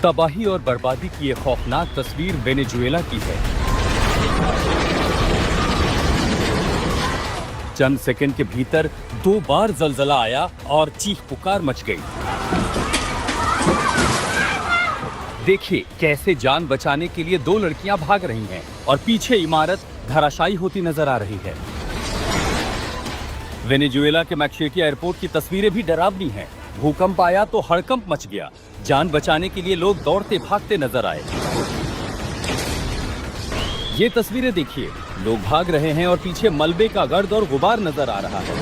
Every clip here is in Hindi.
तबाही और बर्बादी की ये खौफनाक तस्वीर वेनेजुएला की है। चंद सेकंड के भीतर 2 बार जलजला आया और चीख पुकार मच गई। देखिए कैसे जान बचाने के लिए 2 लड़कियां भाग रही हैं और पीछे इमारत धराशायी होती नजर आ रही है। वेनेजुएला के मैक्सिको एयरपोर्ट की तस्वीरें भी डरावनी हैं। भूकंप आया तो हड़कंप मच गया। जान बचाने के लिए लोग दौड़ते भागते नजर आए। ये तस्वीरें देखिए, लोग भाग रहे हैं और पीछे मलबे का गर्द और गुबार नजर आ रहा है।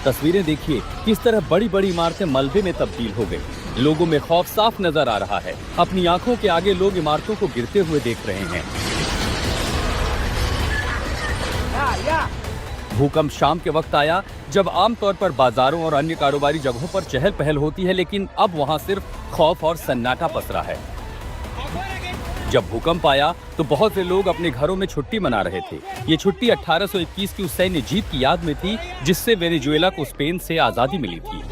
तस्वीरें देखिए किस तरह बड़ी बड़ी इमारतें मलबे में तब्दील हो गई। लोगों में खौफ साफ नजर आ रहा है। अपनी आंखों के आगे लोग इमारतों को गिरते हुए देख रहे हैं। भूकंप शाम के वक्त आया जब आमतौर पर बाजारों और अन्य कारोबारी जगहों पर चहल पहल होती है, लेकिन अब वहां सिर्फ खौफ और सन्नाटा पसरा है। जब भूकंप आया तो बहुत से लोग अपने घरों में छुट्टी मना रहे थे। ये छुट्टी 1821 की उस सैन्य जीत की याद में थी जिससे वेनेजुएला को स्पेन से आजादी मिली थी।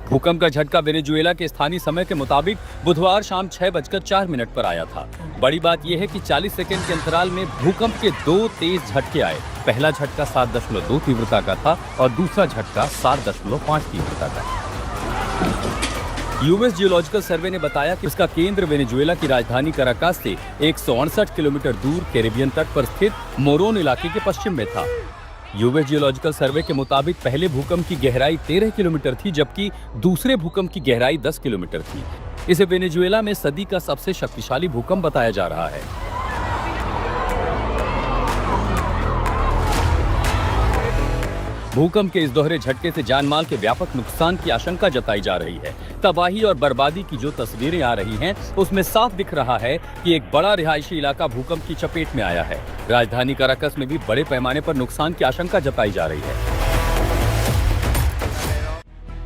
भूकंप का झटका वेनेजुएला के स्थानीय समय के मुताबिक बुधवार शाम 6:04 पर आया था। बड़ी बात यह है कि 40 सेकंड के अंतराल में भूकंप के 2 तेज झटके आए। पहला झटका 7.2 तीव्रता का था और दूसरा झटका 7.5 तीव्रता का। यूएस जियोलॉजिकल सर्वे ने बताया कि इसका केंद्र वेनेजुएला की राजधानी कराकास से 168 किलोमीटर दूर कैरेबियन तट पर स्थित मोरोन इलाके के पश्चिम में था। यूएस जियोलॉजिकल सर्वे के मुताबिक पहले भूकंप की गहराई 13 किलोमीटर थी, जबकि दूसरे भूकंप की गहराई 10 किलोमीटर थी। इसे वेनेजुएला में सदी का सबसे शक्तिशाली भूकंप बताया जा रहा है। भूकंप के इस दोहरे झटके से जानमाल के व्यापक नुकसान की आशंका जताई जा रही है। तबाही और बर्बादी की जो तस्वीरें आ रही हैं, उसमें साफ दिख रहा है कि एक बड़ा रिहायशी इलाका भूकंप की चपेट में आया है। राजधानी कराकस में भी बड़े पैमाने पर नुकसान की आशंका जताई जा रही है।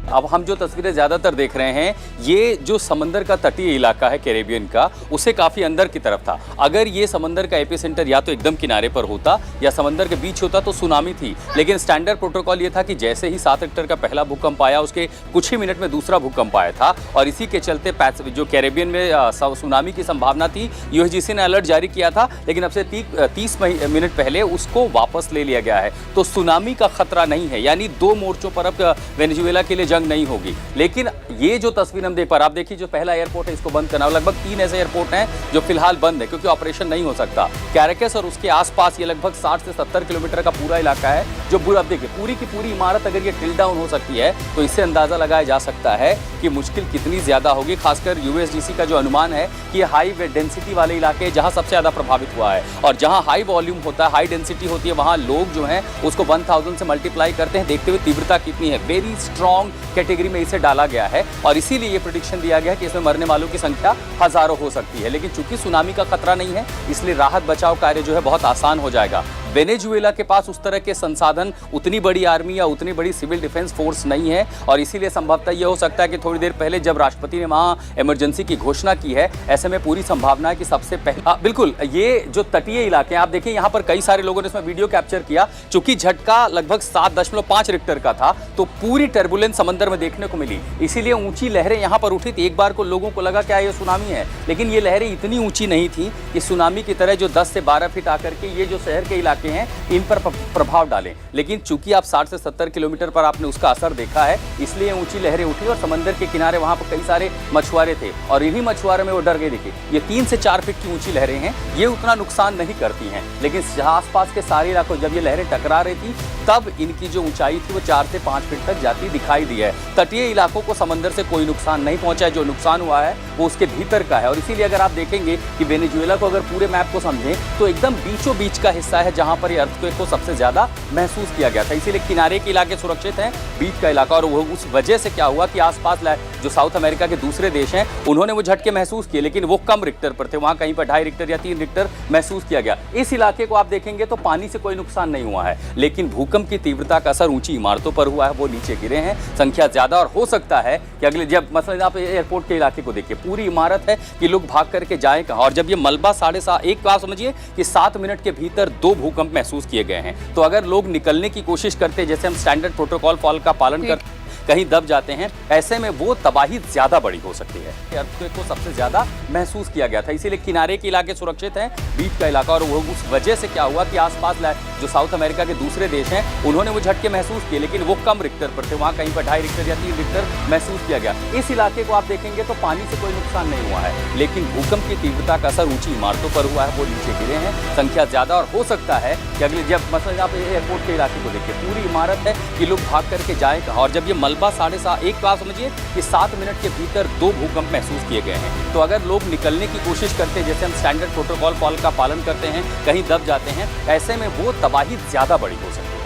अब हम जो तस्वीरें ज्यादातर देख रहे हैं, ये जो समंदर का तटीय इलाका है कैरेबियन का, उससे काफी अंदर की तरफ था। अगर ये समंदर का एपिसेंटर या तो एकदम किनारे पर होता या समंदर के बीच होता तो सुनामी थी। लेकिन स्टैंडर्ड प्रोटोकॉल ये था कि जैसे ही 7 रिक्टर का पहला भूकंप आया, उसके कुछ ही मिनट में दूसरा भूकंप आया था और इसी के चलते जो कैरेबियन में सुनामी की संभावना थी, यूएसजीसी ने अलर्ट जारी किया था। लेकिन अब से 30 मिनट पहले उसको वापस ले लिया गया है। तो सुनामी का खतरा नहीं है, यानी 2 मोर्चों पर अब वेनेजुएला के लिए नहीं होगी। लेकिन ये जो तस्वीर हम देख पा रहे हैं, आप देखिए जो पहला एयरपोर्ट है इसको बंद करना, लगभग 3 ऐसे एयरपोर्ट हैं जो फिलहाल बंद है क्योंकि ऑपरेशन नहीं हो सकता। कैराकस और उसके आसपास ये लगभग 60 से 70 किलोमीटर का पूरा इलाका है जो अब देखिए पूरी की पूरी इमारत अगर ये टिल डाउन हो सकती है तो इससे अंदाजा लगाया जा सकता है कि मुश्किल कितनी ज्यादा होगी। खासकर यूएसजीसी का जो अनुमान है कि हाई डेंसिटी वाले इलाके जहां सबसे ज्यादा प्रभावित हुआ है और जहां हाई वॉल्यूम होता है, हाई डेंसिटी होती है, वहां लोग जो है उसको 1000 से मल्टीप्लाई करते हैं। देखते हुए तीव्रता कितनी है, वेरी स्ट्रॉन्ग कैटेगरी में इसे डाला गया है और इसीलिए ये प्रेडिक्शन दिया गया है कि इसमें मरने वालों की संख्या हजारों हो सकती है। लेकिन चूंकि सुनामी का खतरा नहीं है, इसलिए राहत बचाव कार्य जो है बहुत आसान हो जाएगा। वेनेजुएला के पास उस तरह के संसाधन, उतनी बड़ी आर्मी या उतनी बड़ी सिविल डिफेंस फोर्स नहीं है और इसीलिए संभवतः यह हो सकता है कि थोड़ी देर पहले जब राष्ट्रपति ने वहां इमरजेंसी की घोषणा की है, ऐसे में पूरी संभावना है कि सबसे पहले बिल्कुल ये जो तटीय इलाके हैं, आप देखिए यहाँ पर कई सारे लोगों ने इसमें वीडियो कैप्चर किया। चूंकि झटका लगभग 7.5 रिक्टर का था तो पूरी टर्बुलेंस समंदर में देखने को मिली, इसीलिए ऊंची लहरें यहाँ पर उठी थी। एक बार को लोगों को लगा क्या ये सुनामी है, लेकिन ये लहरें इतनी ऊंची नहीं थी कि सुनामी की तरह जो 10 से 12 फीट आकर के ये जो शहर के इलाके हैं इन पर प्रभाव डालें। लेकिन चूंकि आप 60 से 70 किलोमीटर पर आपने उसका असर देखा है, इसलिए ऊंची लहरें उठी और समंदर के किनारे वहां पर कई सारे मछुआरे थे और इन्हीं मछुआरे में वो डर गए। देखिए ये 3 से 4 फीट की ऊंची लहरें हैं, ये उतना नुकसान नहीं करती हैं, लेकिन आसपास के सारे इलाकों जब ये लहरें टकरा रही थी तब इनकी जो ऊंचाई थी वो 4 से 5 फीट तक जाती दिखाई दी है। तटीय इलाकों को समंदर से कोई नुकसान नहीं पहुंचा है, जो नुकसान हुआ है वो उसके भीतर का है। और इसीलिए अगर आप देखेंगे कि वेनेजुएला को अगर पूरे मैप को समझें तो एकदम बीचों बीच का हिस्सा है जहां पर ये अर्थक्वेक को सबसे ज्यादा महसूस किया गया था। इसीलिए किनारे के इलाके सुरक्षित हैं, बीच का इलाका, और वो उस वजह से क्या हुआ कि आसपास जो साउथ अमेरिका के दूसरे देश हैं उन्होंने वो झटके महसूस किए, लेकिन वो कम रिक्टर पर थे। वहां कहीं पर 2.5 रिक्टर या 3 रिक्टर महसूस किया गया। इस इलाके को आप देखेंगे तो पानी से कोई नुकसान नहीं हुआ है, लेकिन भूकंप की तीव्रता का असर ऊंची इमारतों पर हुआ है, वो नीचे गिरे हैं, संख्या ज्यादा। और हो सकता है कि अगले जब मसलन आप एयरपोर्ट के इलाके को देखिए, पूरी इमारत है कि लोग भाग करके जाए कहां। और जब ये मलबा 1.5 आप समझिए कि 7 मिनट के भीतर 2 भूकंप महसूस किए गए हैं, तो अगर लोग निकलने की कोशिश करते, जैसे हम स्टैंडर्ड प्रोटोकॉल का पालन करते कहीं दब जाते हैं, ऐसे में वो तबाही ज्यादा बड़ी हो सकती है। अर्थक्वेक को सबसे ज्यादा महसूस किया गया था, इसीलिए किनारे के इलाके सुरक्षित हैं, बीच का इलाका, और वो उस वजह से क्या हुआ कि आसपास जो साउथ अमेरिका के दूसरे देश हैं उन्होंने वो झटके महसूस किए, लेकिन वो कम रिक्टर पर थे, वहाँ कहीं पर 2.5 रिक्टर या 3 रिक्टर महसूस किया गया। इस इलाके को आप देखेंगे तो पानी से कोई नुकसान नहीं हुआ है, लेकिन भूकंप की तीव्रता का असर ऊंची इमारतों पर हुआ है, वो नीचे गिरे हैं, संख्या ज्यादा, और हो सकता है कि अगले, जब मतलब आप एयरपोर्ट के इलाके को देखिए, पूरी इमारत है कि लोग भाग करके जाए कहाँ, और जब ये मलबा 7.5 एक बात समझिए कि 7 मिनट के भीतर 2 भूकंप महसूस किए गए हैं। तो अगर लोग निकलने की कोशिश करते हैं, जैसे हम स्टैंडर्ड प्रोटोकॉल का पालन करते हैं, कहीं दब जाते हैं, ऐसे में वो तबाही ज्यादा बड़ी हो सकती है।